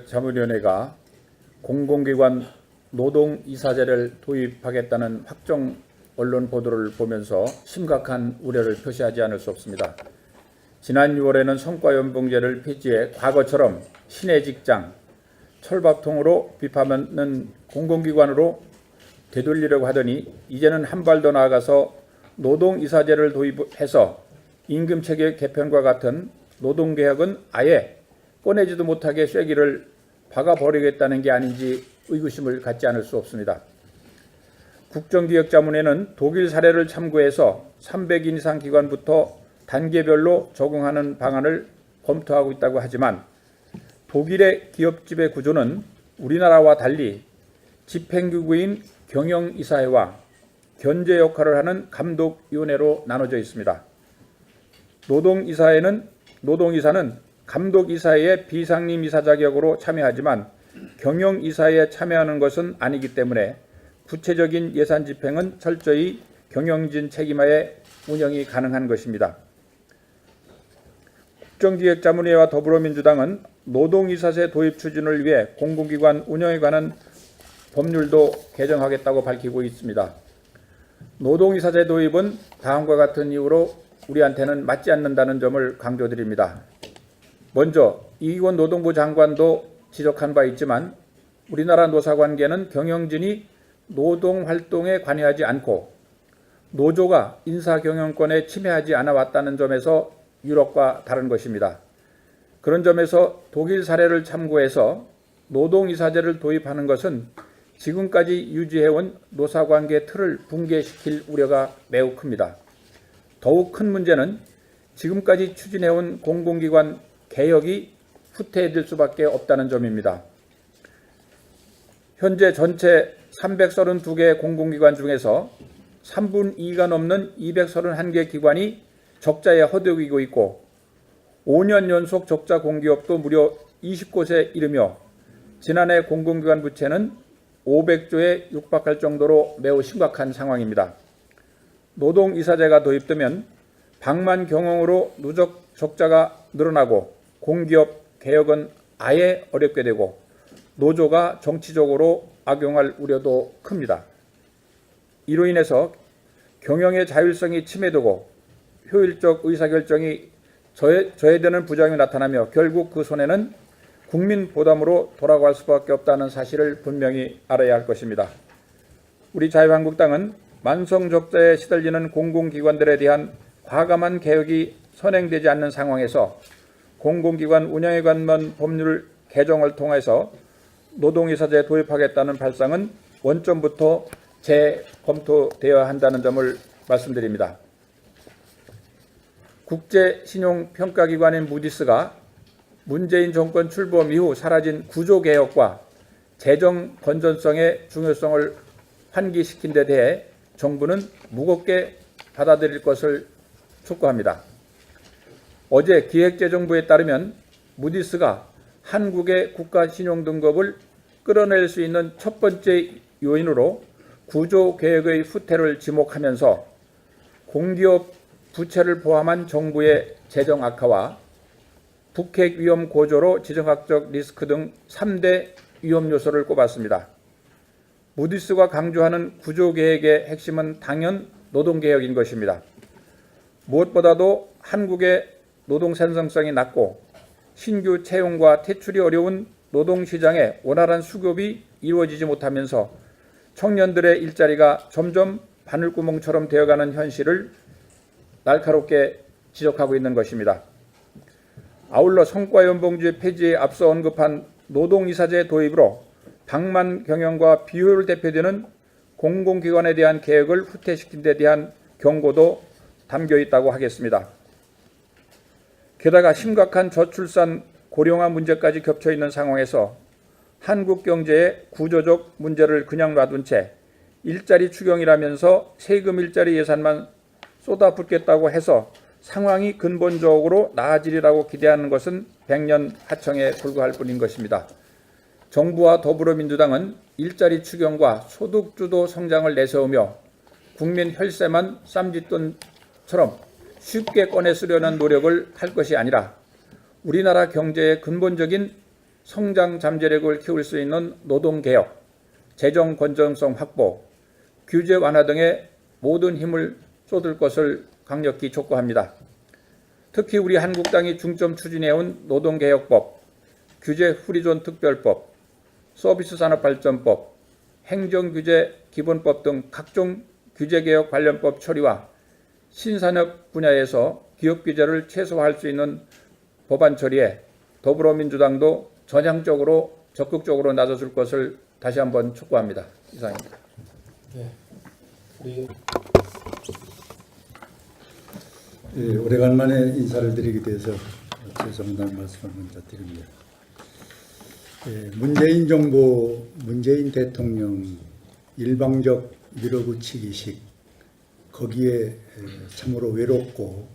자문위원회가 공공기관 노동이사제를 도입하겠다는 확정 언론 보도를 보면서 심각한 우려를 표시하지 않을 수 없습니다. 지난 6월에는 성과연봉제를 폐지해 과거처럼 신의 직장, 철밥통으로 비판하는 공공기관으로 되돌리려고 하더니 이제는 한 발 더 나아가서 노동이사제를 도입해서 임금체계 개편과 같은 노동개혁은 아예 꺼내지도 못하게 쐐기를 박아버리겠다는 게 아닌지 의구심을 갖지 않을 수 없습니다. 국정기획자문회는 독일 사례를 참고해서 300인 이상 기관부터 단계별로 적용하는 방안을 검토하고 있다고 하지만 독일의 기업지배 구조는 우리나라와 달리 집행기구인 경영이사회와 견제 역할을 하는 감독위원회로 나눠져 있습니다. 노동이사는 감독이사회의 비상임 이사 자격으로 참여하지만 경영이사회에 참여하는 것은 아니기 때문에 구체적인 예산 집행은 철저히 경영진 책임하에 운영이 가능한 것입니다. 국정기획자문회와 더불어민주당은 노동이사제 도입 추진을 위해 공공기관 운영에 관한 법률도 개정하겠다고 밝히고 있습니다. 노동이사제 도입은 다음과 같은 이유로 우리한테는 맞지 않는다는 점을 강조드립니다. 먼저 이기권 노동부 장관도 지적한 바 있지만 우리나라 노사관계는 경영진이 노동활동에 관여하지 않고 노조가 인사경영권에 침해하지 않아 왔다는 점에서 유럽과 다른 것입니다. 그런 점에서 독일 사례를 참고해서 노동이사제를 도입하는 것은 지금까지 유지해온 노사관계 틀을 붕괴시킬 우려가 매우 큽니다. 더욱 큰 문제는 지금까지 추진해온 공공기관 개혁이 후퇴해질 수밖에 없다는 점입니다. 현재 전체 332개 공공기관 중에서 3분의 2가 넘는 231개 기관이 적자에 허덕이고 있고 5년 연속 적자 공기업도 무려 20곳에 이르며 지난해 공공기관 부채는 500조에 육박할 정도로 매우 심각한 상황입니다. 노동이사제가 도입되면 방만 경영으로 누적 적자가 늘어나고 공기업 개혁은 아예 어렵게 되고 노조가 정치적으로 악용할 우려도 큽니다. 이로 인해서 경영의 자율성이 침해되고 효율적 의사결정이 저해되는 부작용이 나타나며 결국 그 손해는 국민 부담으로 돌아갈 수밖에 없다는 사실을 분명히 알아야 할 것입니다. 우리 자유한국당은 만성적자에 시달리는 공공기관들에 대한 과감한 개혁이 선행되지 않는 상황에서 공공기관 운영에 관한 법률 개정을 통해서 노동이사제 도입하겠다는 발상은 원점부터 재검토되어야 한다는 점을 말씀드립니다. 국제신용평가기관인 무디스가 문재인 정권 출범 이후 사라진 구조개혁과 재정 건전성의 중요성을 환기시킨 데 대해 정부는 무겁게 받아들일 것을 촉구합니다. 어제 기획재정부에 따르면 무디스가 한국의 국가신용등급을 끌어낼 수 있는 첫 번째 요인으로 구조개혁의 후퇴를 지목하면서 공기업 부채를 포함한 정부의 재정 악화와 북핵 위험 고조로 지정학적 리스크 등 3대 위험 요소를 꼽았습니다. 무디스가 강조하는 구조개혁의 핵심은 당연 노동개혁인 것입니다. 무엇보다도 한국의 노동 생산성이 낮고 신규 채용과 퇴출이 어려운 노동시장에 원활한 수급이 이루어지지 못하면서 청년들의 일자리가 점점 바늘구멍처럼 되어가는 현실을 날카롭게 지적하고 있는 것입니다. 아울러 성과연봉제 폐지에 앞서 언급한 노동이사제 도입으로 방만 경영과 비효율 대표되는 공공기관에 대한 개혁을 후퇴시킨 데 대한 경고도 담겨 있다고 하겠습니다. 게다가 심각한 저출산 고령화 문제까지 겹쳐 있는 상황에서 한국 경제의 구조적 문제를 그냥 놔둔 채 일자리 추경이라면서 세금 일자리 예산만 쏟아붓겠다고 해서 상황이 근본적으로 나아지리라고 기대하는 것은 백년 하청에 불과할 뿐인 것입니다. 정부와 더불어민주당은 일자리 추경과 소득주도 성장을 내세우며 국민 혈세만 쌈짓돈처럼 쉽게 꺼내 쓰려는 노력을 할 것이 아니라 우리나라 경제의 근본적인 성장 잠재력을 키울 수 있는 노동개혁, 재정 건전성 확보, 규제 완화 등의 모든 힘을 쏟을 것을 강력히 촉구합니다. 특히 우리 한국당이 중점 추진해온 노동개혁법, 규제후리존 특별법, 서비스산업발전법, 행정규제 기본법 등 각종 규제개혁 관련법 처리와 신산업 분야에서 기업 규제를 최소화할 수 있는 법안 처리에 더불어민주당도 전향적으로 적극적으로 나서줄 것을 다시 한번 촉구합니다. 이상입니다. 네. 우리 오래간만에 인사를 드리게 돼서 죄송하다는 말씀을 먼저 드립니다. 문재인 정부, 문재인 대통령 일방적 밀어붙이기식, 거기에 참으로 외롭고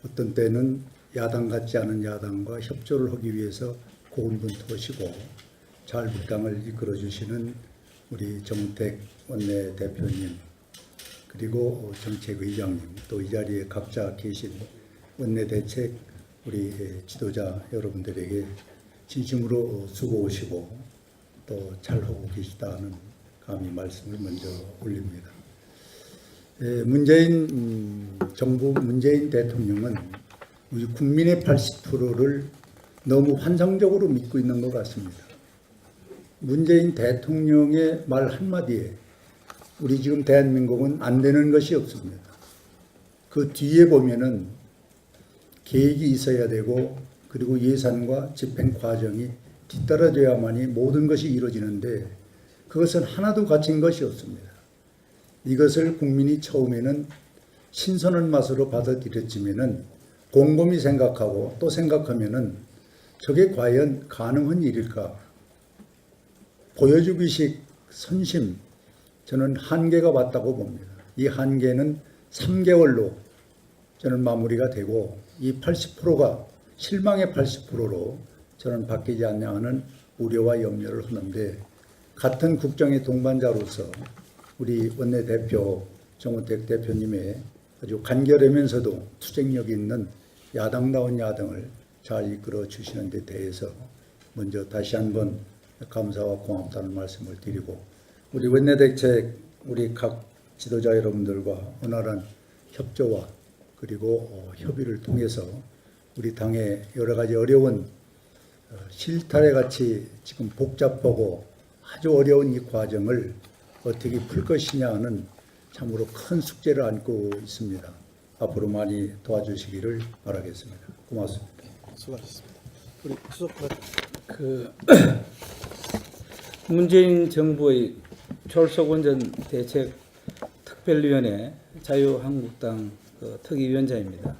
어떤 때는 야당 같지 않은 야당과 협조를 하기 위해서 고군분투하시고 자율국당을 이끌어주시는 우리 정우택 원내대표님, 그리고 정책의장님, 또 이 자리에 각자 계신 원내대책 우리 지도자 여러분들에게 진심으로 수고하시고 또 잘하고 계시다는 감히 말씀을 먼저 올립니다. 문재인 정부, 문재인 대통령은 우리 국민의 80%를 너무 환상적으로 믿고 있는 것 같습니다. 문재인 대통령의 말 한마디에 우리 지금 대한민국은 안 되는 것이 없습니다. 그 뒤에 보면은 계획이 있어야 되고, 그리고 예산과 집행 과정이 뒤따라져야만이 모든 것이 이루어지는데 그것은 하나도 갖춘 것이 없습니다. 이것을 국민이 처음에는 신선한 맛으로 받아들였지만은 곰곰이 생각하고 또 생각하면은 저게 과연 가능한 일일까? 보여주기식 선심, 저는 한계가 왔다고 봅니다. 이 한계는 3개월로 저는 마무리가 되고 이 80%가 실망의 80%로 저는 바뀌지 않냐 하는 우려와 염려를 하는데, 같은 국정의 동반자로서 우리 원내대표 정우택 대표님의 아주 간결하면서도 투쟁력 있는 야당다운 야당을 잘 이끌어 주시는 데 대해서 먼저 다시 한번 감사와 고맙다는 말씀을 드리고, 우리 원내대책 우리 각 지도자 여러분들과 원활한 협조와 그리고 협의를 통해서 우리 당의 여러 가지 어려운 실타래 같이 지금 복잡하고 아주 어려운 이 과정을 어떻게 풀 것이냐 하는 참으로 큰 숙제를 안고 있습니다. 앞으로 많이 도와주시기를 바라겠습니다. 고맙습니다. 수고하셨습니다. 우리 수석관. 문재인 정부의 졸속운전 대책 특별위원회 자유한국당 특위위원장입니다.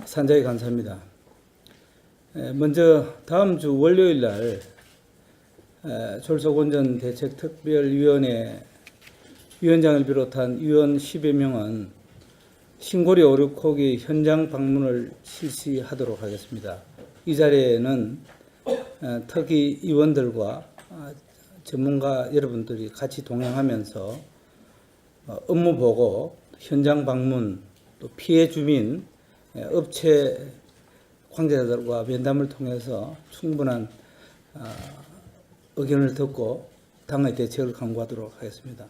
산자에 감사합니다. 먼저 다음 주 월요일 날 졸속운전 대책 특별위원회 위원장을 비롯한 위원 10여 명은 신고리 오륙호기 현장 방문을 실시하도록 하겠습니다. 이 자리에는 특위위원들과 전문가 여러분들이 같이 동행하면서 업무 보고, 현장 방문, 또 피해 주민, 업체 관계자들과 면담을 통해서 충분한 의견을 듣고 당의 대책을 강구하도록 하겠습니다.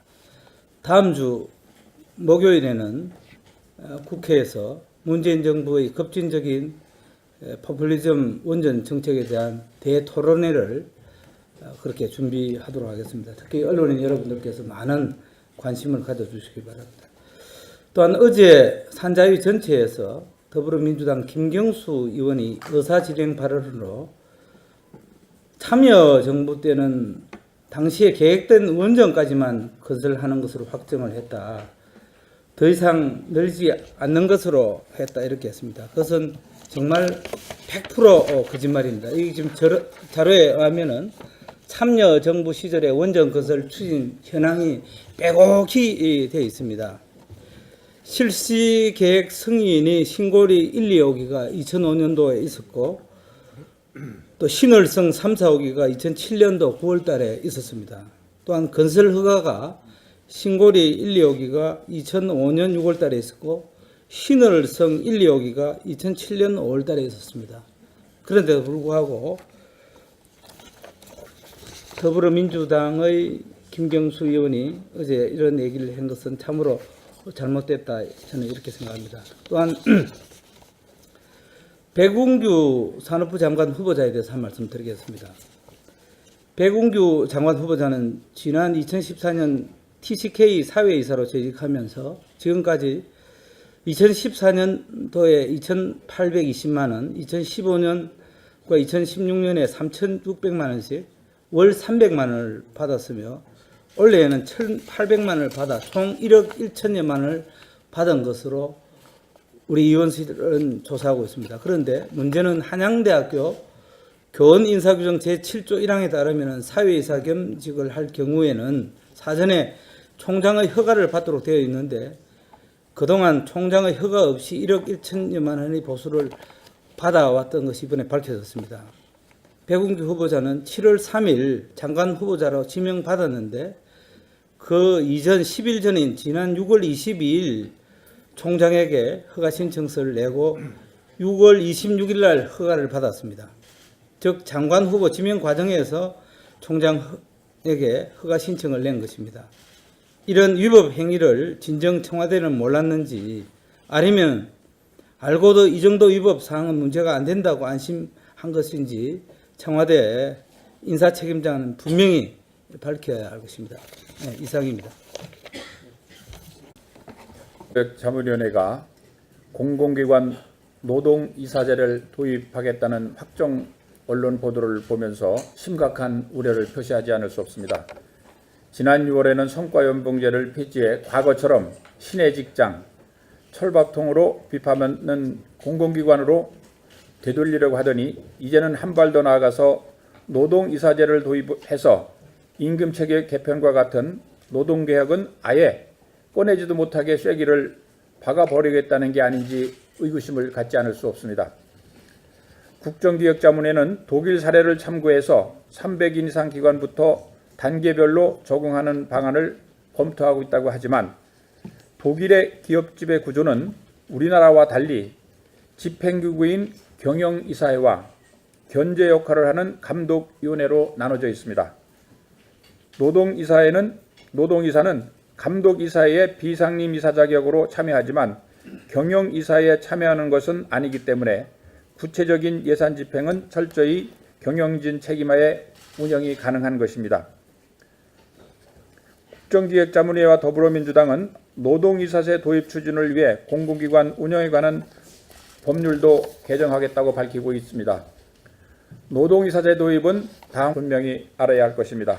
다음 주 목요일에는 국회에서 문재인 정부의 급진적인 포퓰리즘 원전 정책에 대한 대토론회를 그렇게 준비하도록 하겠습니다. 특히 언론인 여러분들께서 많은 관심을 가져주시기 바랍니다. 또한 어제 산자위 전체에서 더불어민주당 김경수 의원이 의사진행 발언으로 참여정부 때는 당시에 계획된 원전까지만 건설하는 것으로 확정을 했다. 더 이상 늘지 않는 것으로 했다. 이렇게 했습니다. 그것은 정말 100% 거짓말입니다. 이 지금 자료에 의하면은 참여정부 시절에 원전 건설 추진 현황이 빼곡히 되어 있습니다. 실시계획 승인이 신고리 1, 2호기가 2005년도에 있었고, 또 신월성 3, 4호기가 2007년도 9월 달에 있었습니다. 또한 건설 허가가 신고리 1, 2호기가 2005년 6월 달에 있었고, 신월성 1, 2호기가 2007년 5월 달에 있었습니다. 그런데도 불구하고 더불어민주당의 김경수 의원이 어제 이런 얘기를 한 것은 참으로 잘못됐다, 저는 이렇게 생각합니다. 또한 백운규 산업부 장관 후보자에 대해서 한 말씀 드리겠습니다. 백운규 장관 후보자는 지난 2014년 TCK 사회이사로 재직하면서 지금까지 2014년도에 2,820만 원, 2015년과 2016년에 3,600만 원씩 월 300만 원을 받았으며 올해에는 1,800만 원을 받아 총 1억 1천여만 원을 받은 것으로 우리 의원실은 조사하고 있습니다. 그런데 문제는 한양대학교 교원인사규정 제7조 1항에 따르면 사회이사 겸직을 할 경우에는 사전에 총장의 허가를 받도록 되어 있는데 그동안 총장의 허가 없이 1억 1천여만 원의 보수를 받아왔던 것이 이번에 밝혀졌습니다. 백운규 후보자는 7월 3일 장관 후보자로 지명받았는데 그 이전 10일 전인 지난 6월 22일 총장에게 허가 신청서를 내고 6월 26일 날 허가를 받았습니다. 즉 장관 후보 지명 과정에서 총장에게 허가 신청을 낸 것입니다. 이런 위법 행위를 진정 청와대는 몰랐는지 아니면 알고도 이 정도 위법 사항은 문제가 안 된다고 안심한 것인지 청와대 인사책임자는 분명히 밝혀야 할 것입니다. 네, 이상입니다. 자문위원회가 공공기관 노동이사제를 도입하겠다는 확정 언론 보도를 보면서 심각한 우려를 표시하지 않을 수 없습니다. 지난 6월에는 성과연봉제를 폐지해 과거처럼 신의 직장, 철밥통으로 비판하는 공공기관으로 되돌리려고 하더니 이제는 한 발 더 나아가서 노동이사제를 도입해서 임금체계 개편과 같은 노동개혁은 아예 꺼내지도 못하게 쐐기를 박아버리겠다는 게 아닌지 의구심을 갖지 않을 수 없습니다. 국정기획자문회는 독일 사례를 참고해서 300인 이상 기관부터 단계별로 적용하는 방안을 검토하고 있다고 하지만 독일의 기업 지배 구조는 우리나라와 달리 집행기구인 경영이사회와 견제 역할을 하는 감독위원회로 나눠져 있습니다. 노동이사는 감독이사회의 비상임 이사 자격으로 참여하지만 경영이사회에 참여하는 것은 아니기 때문에 구체적인 예산 집행은 철저히 경영진 책임하에 운영이 가능한 것입니다. 국정기획자문회와 더불어민주당은 노동이사제 도입 추진을 위해 공공기관 운영에 관한 법률도 개정하겠다고 밝히고 있습니다. 노동이사제 도입은 다음 분명히 알아야 할 것입니다.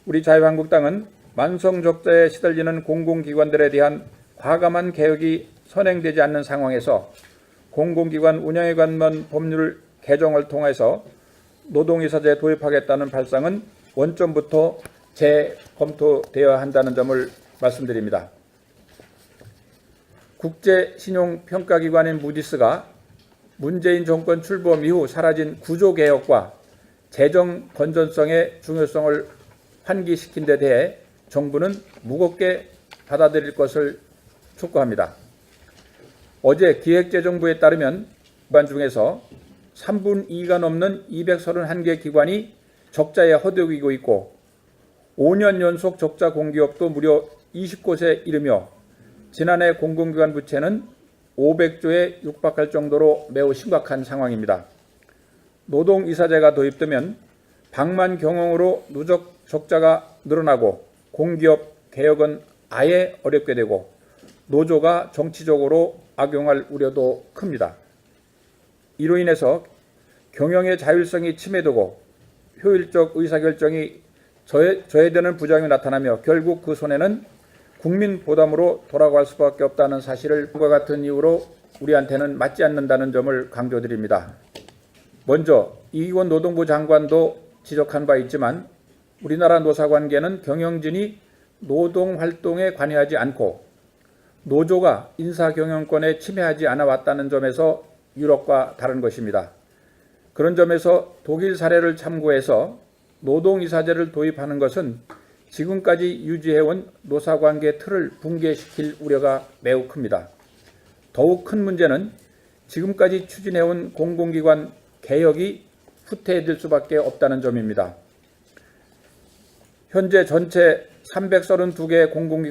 우리 자유한국당은 만성적자에 시달리는 공공기관들에 대한 과감한 개혁이 선행되지 않는 상황에서 공공기관 운영에 관한 법률 개정을 통해서 노동이사제 도입하겠다는 발상은 원점부터 재검토되어야 한다는 점을 말씀드립니다. 국제신용평가기관인 무디스가 문재인 정권 출범 이후 사라진 구조개혁과 재정 건전성의 중요성을 환기시킨 데 대해 정부는 무겁게 받아들일 것을 촉구합니다. 어제 기획재정부에 따르면 기관 중에서 3분 2가 넘는 231개 기관이 적자에 허덕이고 있고 5년 연속 적자 공기업도 무려 20곳에 이르며 지난해 공공기관 부채는 500조에 육박할 정도로 매우 심각한 상황입니다. 노동이사제가 도입되면 방만 경영으로 누적 적자가 늘어나고 공기업 개혁은 아예 어렵게 되고 노조가 정치적으로 악용할 우려도 큽니다. 이로 인해서 경영의 자율성이 침해되고 효율적 의사결정이 저해되는 부작용이 나타나며 결국 그 손해는 국민 부담으로 돌아갈 수밖에 없다는 사실을 과 같은 이유로 우리한테는 맞지 않는다는 점을 강조드립니다. 먼저 이기권 노동부 장관도 지적한 바 있지만 우리나라 노사관계는 경영진이 노동활동에 관여하지 않고 노조가 인사경영권에 침해하지 않아 왔다는 점에서 유럽과 다른 것입니다. 그런 점에서 독일 사례를 참고해서 노동이사제를 도입하는 것은 지금까지 유지해온 노사관계 틀을 붕괴시킬 우려가 매우 큽니다. 더욱 큰 문제는 지금까지 추진해온 공공기관 개혁이 후퇴될 수밖에 없다는 점입니다. 현재 전체 332개 공공기관